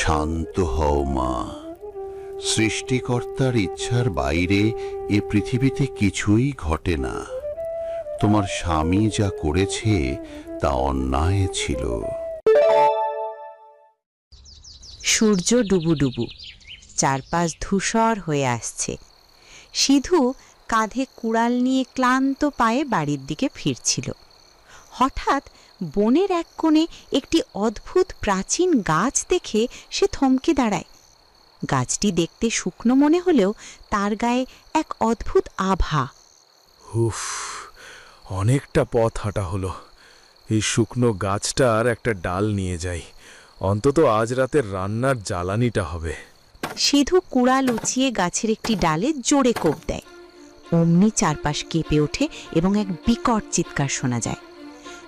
শান্ত হও মা। সৃষ্টিকর্তার ইচ্ছার বাইরে এ পৃথিবীতে কিছুই ঘটে না। তোমার স্বামী যা করেছে তা অন্যায় ছিল। সূর্য ডুবুডুবু, চারপাশ ধূসর হয়ে আসছে। সিধু কাঁধে কুড়াল নিয়ে ক্লান্ত পায়ে বাড়ির দিকে ফিরছিল। হঠাৎ বনের এক কোণে একটি অদ্ভুত প্রাচীন গাছ দেখে সে থমকে দাঁড়ায়। গাছটি দেখতে শুকনো মনে হলেও তার গায়ে এক অদ্ভুত আভা। উফ, অনেকটা পথ হাঁটা হলো। এই শুকনো গাছটার একটা ডাল নিয়ে যাই, অন্তত আজ রাতের রান্নার জ্বালানিটা হবে। সিধু কুড়াল উঁচিয়ে গাছের একটি ডালে জোরে কোপ দেয়। অমনি চারপাশ কেঁপে ওঠে এবং এক বিকট চিৎকার শোনা যায়।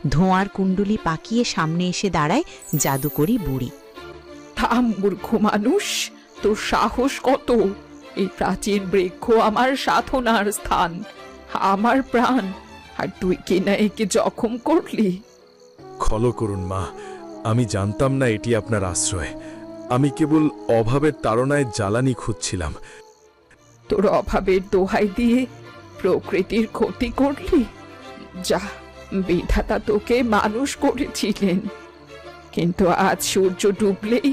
ধোঁয়ার কুণ্ডুলি পাকিয়ে সামনে এসে দাঁড়ায় জাদুকরি বুড়ি। থাম মূর্খ মানুষ, তোর সাহস কত! এই প্রাচীন বৃক্ষ আমার সাধনার স্থান, আমার প্রাণ, আর তুই কিনা একে জখম করলি। ক্ষমা করুন মা, আমি জানতাম না এটি আপনার আশ্রয়। আমি কেবল অভাবের তাড়নায় জ্বালানি খুঁজছিলাম। তোর অভাবের দোহাই দিয়ে প্রকৃতির ক্ষতি করলি? যা, বিধাতা তোকে মানুষ করেছিলেন, কিন্তু আজ সূর্য ডুবলেই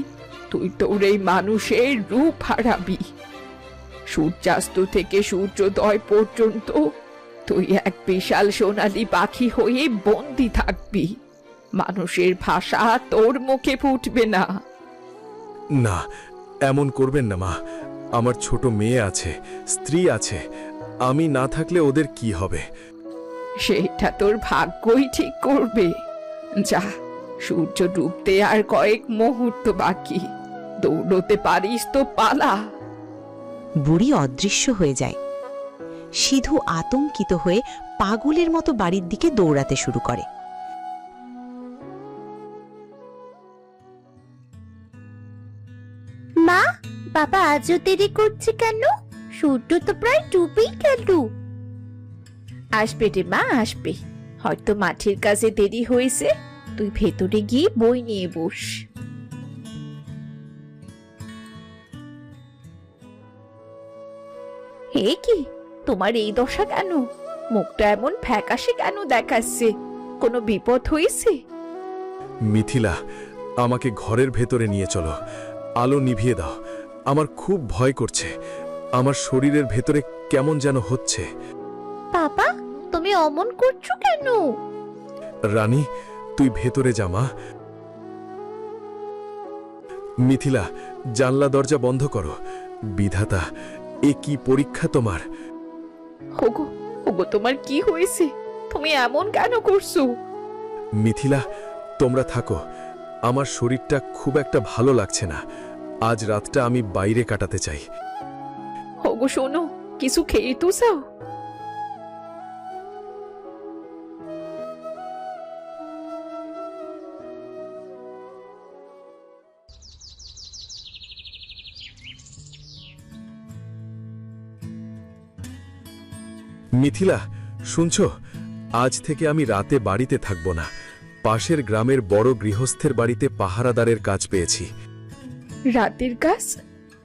তুই তোর এই মানুষের রূপ হারাবি। সূর্যাস্ত থেকে সূর্যোদয় পর্যন্ত তুই এক বিশাল সোনালী পাখি হয়ে বন্দি থাকবি। মানুষের ভাষা তোর মুখে ফুটবে না। না, এমন করবেন না মা। আমার ছোট মেয়ে আছে, স্ত্রী আছে। আমি না থাকলে ওদের কি হবে? সেটা তোর ভাগ্যই ঠিক করবে। যা, সূর্য ডুবতে আর কয়েক মুহূর্ত বাকি, দৌড়তে পারিস তো পালা। বুড়ি অদৃশ্য হয়ে যায়। সিধু আতঙ্কিত হয়ে পাগলের মতো বাড়ির দিকে দৌড়াতে শুরু করে। মা, বাবা আজও দেরি করছে কেন? সূর্য তো প্রায় ডুবেই গেল। আসবে রে মা, আসবে। হয়তো মাঠের কাজে দেরি হয়েছে, তুই ভেতরে গিয়ে বই নিয়ে বস। হে কি, তোমার এই দশা কেন? মুখটা এমন ফ্যাকাশে কেন দেখাচ্ছে? কোনো বিপদ হয়েছে? মিথিলা, আমাকে ঘরের ভেতরে নিয়ে চলো। আলো নিভিয়ে দাও। আমার খুব ভয় করছে। আমার শরীরের ভেতরে কেমন যেন হচ্ছে। বাবা, তুমি অমন করছো কেন? রানী, তুই ভেতরে যা মা। মিথিলা, জানলা দরজা বন্ধ করো। বিধাতা, এ কি পরীক্ষা তোমার? ওগো, ওগো, তোমার কি হয়েছে? তুমি এমন কেন করছো? মিথিলা, তোমরা থাকো। আমার শরীরটা খুব একটা ভালো লাগছে না। আজ রাতটা আমি বাইরে কাটাতে চাই। ওগো শোনো, কিছু খেয়ে তো যাও। মিথিলা, শুনছো? আজ থেকে আমি রাতে বাড়িতে থাকব না। পাশের গ্রামের বড় গৃহস্থের বাড়িতে পাহারাদারের কাজ পেয়েছি। রাতের কাজ?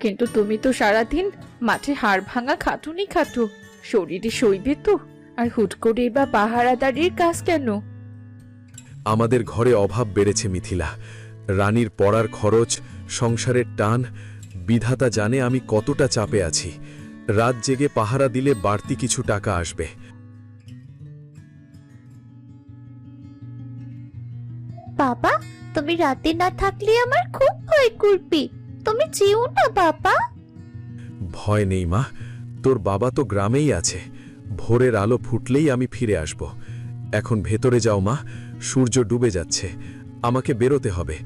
কিন্তু তুমি তো সারাদিন মাঠে হাড় ভাঙা খাটুনি খাটো, শরীরে সইবে তো? আর হুট করে বা পাহারাদারের কাজ কেন? আমাদের ঘরে অভাব বেড়েছে মিথিলা। রানীর পড়ার খরচ, সংসারের টান। বিধাতা জানে আমি কতটা চাপে আছি। রাত জেগে পাহারা দিলে বাড়তি কিছু টাকা আসবে। বাবা, তুমি রাতে না থাকলে আমার খুব ভয় করবে। তুমি যেও না বাবা। ভয় নেই মা, তোর বাবা তো গ্রামেই আছে। ভোরের আলো ফুটলেই আমি ফিরে আসব। এখন ভেতরে যাও মা, সূর্য ডুবে যাচ্ছে। আমাকে বেরোতে হবে।